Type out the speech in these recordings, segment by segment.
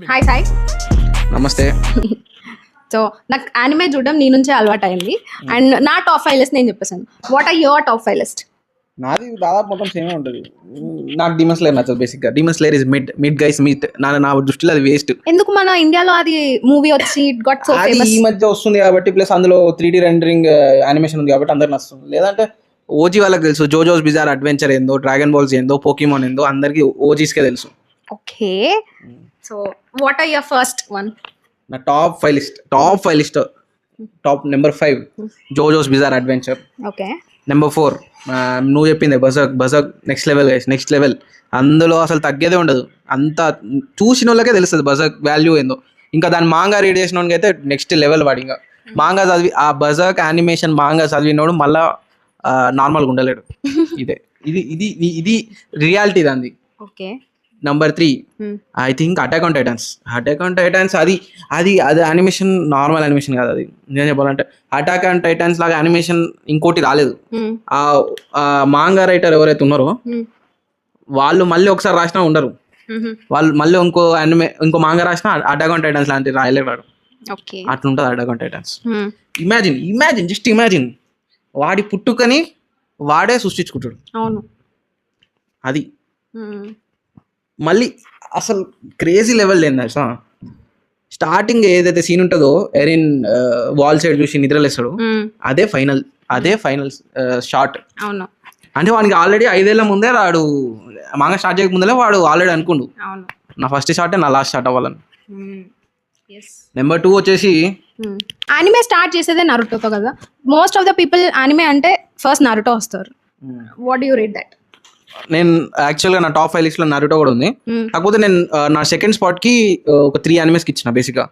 Hi Sai. నమస్తే. So నాకు anime చూడడం నీ నుంచే అలవాటు అయింది. అండ్ నా టాప్ 5 లిస్ట్ నేను చెప్పేసాను. What are your top 5 list? నాది దాదాపు మొత్తం సేమే ఉంటుంది. నాకు డీమన్ స్లేయర్ నచ్చదు బేసిక్గా. Demon slayer is mid guys meet. నా దృష్టిలో అది వేస్ట్. ఎందుకు మన ఇండియాలో అది మూవీ వచ్చి ఇట్ గాట్ సో అది ఫేమస్. ఈ మధ్య వస్తుంది కాబట్టి, ప్లస్ అందులో 3D రెండరింగ్ యానిమేషన్ ఉంది కాబట్టి అందరికి నచ్చుతుంది. లేదంటే ఓజీ వాళ్ళకి తెలుసు జోజోస్ బిజార్ అడ్వెంచర్ ఏందో, డ్రాగన్ బాల్స్ ఏందో, పోకీమాన్ ఏందో అందరికి ఓజీస్కే తెలుసు. Okay, so what are your first one? నా top 5 list top number 5 JoJo's bizarre adventure. Okay, number 4 నువ్వు చెప్పింది బజక్ next level guys, next level. అందులో అసలు తగ్గేదే ఉండదు. అంత చూసిన వాళ్ళకే తెలుస్తుంది బజక్ వాల్యూ ఏందో. ఇంకా దాని మాంగా రీడ్ చేసిన వాడికి అయితే నెక్స్ట్ లెవెల్ వాడు. ఇంకా మాంగా చదివి ఆ బజక్ యానిమేషన్ మాంగా చదివినోడు మళ్ళా నార్మల్గా ఉండలేడు. ఇదే ఇది ఇది ఇది రియాలిటీ దాన్ని. Okay, number 3 I think attack on Titans. అది యానిమేషన్, నార్మల్ యానిమేషన్ కాదు. అది నేను చెప్పాలంటే అటాక్ ఆన్ టైటాన్స్ లాగా యానిమేషన్ ఇంకోటి రాలేదు. ఆ మాంగా రైటర్ ఎవరైతే ఉన్నారో వాళ్ళు మళ్ళీ ఒకసారి రాసినా ఉండరు. వాళ్ళు మళ్ళీ ఇంకో మాంగా రాసినా అటాక్ ఆన్ టైటాన్స్ లాంటి రాయలేడు. అట్లుంటుంది attack on titans. Just imagine వాడి పుట్టుకని వాడే సృష్టించుకుంటాడు. అవును, అది మళ్ళీ అసలు క్రేజీ లెవెల్ ఏందా స్టార్టింగ్ ఏదైతే సీన్ ఉంటుందో ఎరిన్ వాల్ సైడ్ చూసి నిద్రలేస్తాడు, అదే ఫైనల్ షాట్. అవును, అంటే వానికి ఆల్రెడీ 5 ఏళ్ల ముందే వాడు మాంగా స్టార్ట్ చేయక ముందే వాడు ఆల్రెడీ అనుకుండు నా ఫస్ట్ షాటే నా లాస్ట్ షాట్ అవ్వాలని. నెంబర్ 2 వచ్చేసి యానిమే స్టార్ట్ చేసేదే నరుటోతో కదా. Most of the people anime అంటే ఫస్ట్ నరుటో వస్తారు. What do you rate that? నేను యాక్చువల్గా నా టాప్ 5 లిస్ట్లో నరుటో కూడా ఉంది. కాకపోతే నేను నా సెకండ్ స్పాట్కి ఒక 3 యానిమేస్కి ఇచ్చిన బేసిక్గా.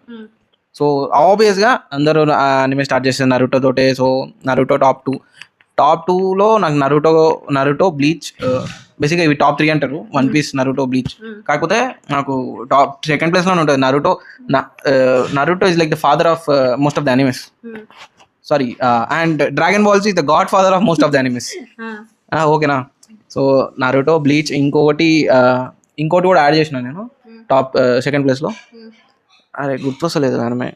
సో ఆబ్వియస్గా అందరూ యానిమే స్టార్ట్ చేస్తారు నరుటో తోటే. సో నరుటో టాప్ 2లో నాకు నరుటో బ్లీచ్, బేసిక్గా ఇవి టాప్ 3 అంటారు. One Piece, Naruto, Bleach. కాకపోతే నాకు టాప్ సెకండ్ ప్లేస్లోనే ఉంటుంది Naruto is like the father of most of the animes. Sorry, and Dragon Balls is the godfather of most of the animes. ఓకేనా? So Naruto, Bleach, ఇంకోటి కూడా add చేసిన నేను top second ప్లేస్లో. అరే గుర్తొస్తలేదు యానిమే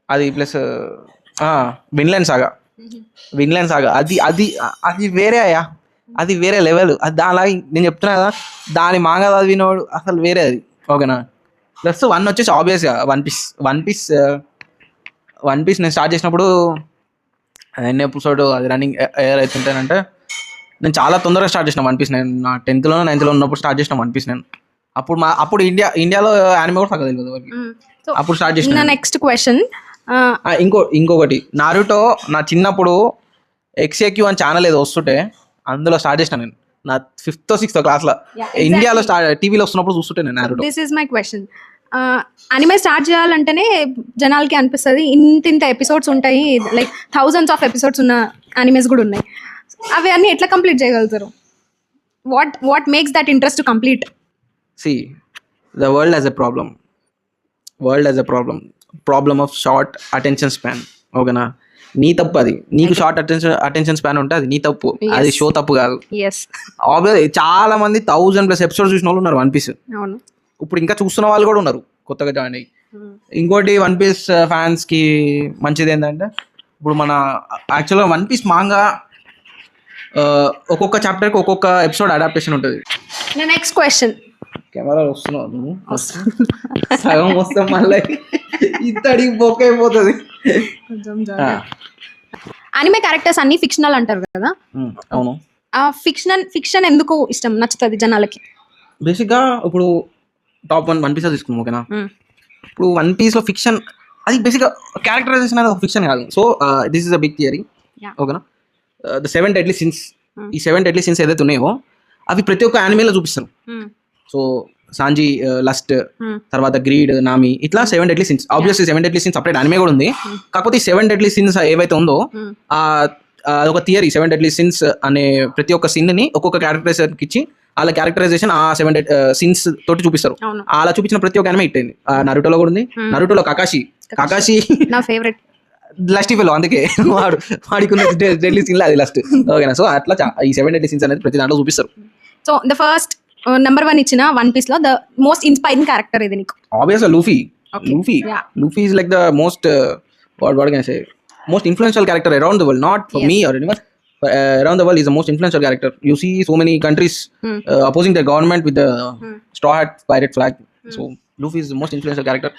అది. ప్లస్ విన్లాండ్ సాగా అది వేరే అయ్యా, అది వేరే లెవెల్. అది దానిలాగా నేను చెప్తున్నా కదా, దాని మాంగా చదివినోడు అసలు వేరే అది. ఓకేనా? ప్లస్ 1 వచ్చేసి ఆబ్వియస్గా వన్ పీస్ నేను స్టార్ట్ చేసినప్పుడు ఎన్ని ఎపిసోడ్ అది రన్నింగ్ ఎయిర్ అవుతుంటానంటే నేను చాలా తొందరగా స్టార్ట్ చేసిన వన్ పీస్. నేను నా 10th లోనో 9th లో ఉన్నప్పుడు స్టార్ట్ చేసిన వన్ పీస్ నేను. అప్పుడు ఇండియాలో యానిమే కూడా తగ్గదు అప్పుడు స్టార్ట్ చేసిన. నెక్స్ట్ క్వశ్చన్, ఇంకొకటి నారుటో నా చిన్నప్పుడు XAQ అని ఛానల్ ఏదో వస్తుంటే అందులో స్టార్ట్ చేసిన నేను. నా 5th or 6th క్లాస్లో ఇండియాలో టీవీలో వస్తున్నప్పుడు చూస్తుంటే నేను Naruto. This is my question. Anime start చేయాలంటేనే జనాలకి అనిపిస్తుంది ఇంత ఎపిసోడ్స్ ఉంటాయి, లైక్ థౌజండ్స్ ఆఫ్ ఎపిసోడ్స్ ఉన్న అనిమేస్ కూడా ఉన్నాయి. అవి అన్ని ఎట్లా కంప్లీట్ చేయగలుగుతారు? What makes that interest to complete? See, the world has a problem of short attention span. ఓకేనా? నీ తప్పు అది. నీకు షార్ట్ అటెన్షన్ స్పాన్ ఉంటే అది నీ తప్పు, అది షో తప్పు కాదు. చాలా మంది 1000+ ఎపిసోడ్స్ చూసిన వాళ్ళు ఉన్నారు వన్ పీస్. ఇప్పుడు ఇంకా చూస్తున్న వాళ్ళు కూడా ఉన్నారు కొత్తగా జాయిన్ అయ్యి. ఇంకోటి వన్ పీస్ ఫ్యాన్స్కి మంచిది ఏంటంటే ఇప్పుడు మన యాక్చువల్గా వన్ పీస్ మాంగా ఒక్కొక్క చాప్టర్కి ఒక్కొక్క ఎపిసోడ్ అడాప్టేషన్ ఉంటుంది. నెక్స్ట్ క్వశ్చన్, కెమెరా వస్తున్నావు సగం వస్తాం మళ్ళీ ఇత్తడికి బొక్క అయిపోతుంది. అనిమే క్యారెక్టర్స్ అన్ని ఫిక్షనల్ అంటారు కదా. అవును. ఆ ఫిక్షన్ ఎందుకు ఇష్టం, నచ్చుతుంది జనాలకి? బేసిక్గా ఇప్పుడు టాప్ 1 వన్ పీస్ తీసుకున్నాం. ఓకేనా? ఇప్పుడు వన్ పీస్లో ఫిక్షన్ అది బేసిక్గా క్యారెక్టరైజేషన్ అనేది ఒక ఫిక్షన్ కాదు. So this is a big theory. ఓకేనా? ద 7 deadly sins, ఈ 7 deadly sins ఏదైతే ఉన్నాయో అవి ప్రతి ఒక్క యానిమేలో చూపిస్తారు. సో సాంజీ లస్ట్, తర్వాత గ్రీడ్, నామి, ఇట్లా 7 deadly sins. Obviously 7 deadly sins separate anime కూడా ఉంది. కాకపోతే ఈ 7 deadly sins ఏవైతే ఉందో అదొక థియరీ. 7 deadly sins అనే ప్రతి ఒక్క సిన్ ని ఒక్కొక్క క్యారెక్టరైజేషన్కి ఇచ్చి వాళ్ళ క్యారెక్టరైజేషన్ ఆ 7 sins తోటి చూపిస్తారు. అలా చూపించిన ప్రతి ఒక్క యానిమే హిట్ అయింది. నరుటోలో కూడా ఉంది. నరుటోలో కకాషి నా ఫేవరెట్ లస్ట్ ఫెలో, అందుకే వాడికి డెడ్లీ సీన్ అది లస్ట్. ఓకేనా? సో అట్లా ఈ 7 deadly sins అనేది ప్రతి దాంట్లో చూపిస్తారు. సో ద ఫస్ట్ నెంబర్ 1 ఇచ్చిన వన్ పీస్ లో ద మోస్ట్ ఇన్స్పైరింగ్ క్యారెక్టర్ ఇది నీకు? Obviously, Luffy. Okay. Yeah. Luffy is like the most what can I say? Most influential character around the world. Not for Yes. me or anyone. But, around the world is the most influential character. You see so many countries opposing the government with the straw hat pirate flag. So Luffy is the most influential character.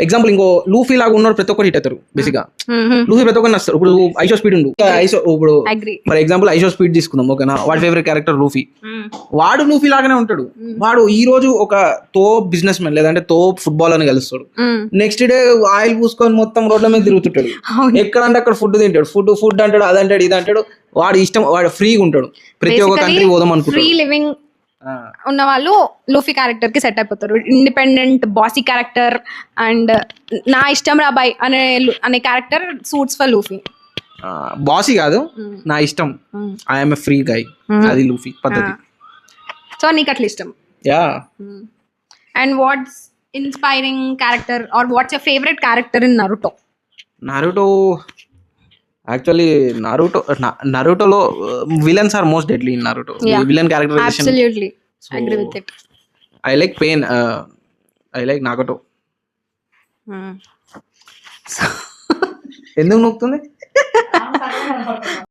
Example ఇంకో Luffy లాగా ఉన్నోడు ప్రతి ఒక్కటి hit అవుతారు basic గా. Luffy ప్రతి ఒక్కరిని వస్తారు. ఇప్పుడు ఐషో స్పీడ్ ఉండు. ఇప్పుడు agree. For example IShow speed తీసుకుందాం, ఓకేనా? వాడి ఫేవరెట్ క్యారెక్టర్ లూఫీ. వాడు లూఫీ లాగానే ఉంటాడు. వాడు ఈ రోజు ఒక తోప్ బిజినెస్ మ్యాన్ లేదంటే తోప్ ఫుట్బాల్ అని కలుస్తాడు. నెక్స్ట్ డే ఆయిల్ పూసుకొని మొత్తం రోడ్ల మీద తిరుగుతుంటాడు. ఎక్కడంటే అక్కడ ఫుడ్ తింటాడు. ఫుడ్ అంటాడు, అదంటాడు, ఇది అంటాడు. వాడు ఇష్టం, వాడు ఫ్రీగా ఉంటాడు. ప్రతి ఒక్క కంట్రీ పోదాం అనుకుంటాడు. ఫ్రీ లివింగ్ ఉన్న వాళ్ళు లూఫీ క్యారెక్టర్ కి సెట్ అయిపోతారు. ఇండిపెండెంట్ బాసీ క్యారెక్టర్ అండ్ నా ఇష్టం రాబాయ్ అనే character suits for Luffy. Bossy కాదు, నా ఇష్టం, ఐఎమ్ ఎ ఫ్రీ గై, అది లూఫీ పద్ధతి. సో నీకు అట్లా ఇష్టం. Yeah. And what's inspiring character are what's your favourite character in Naruto? Actually, Naruto-lo villains are most deadly in Naruto. Yeah. Villain characterization. Absolutely. Agree with it. I like Pain. I like Nagato. ఎందుకు నొక్కుతుంది?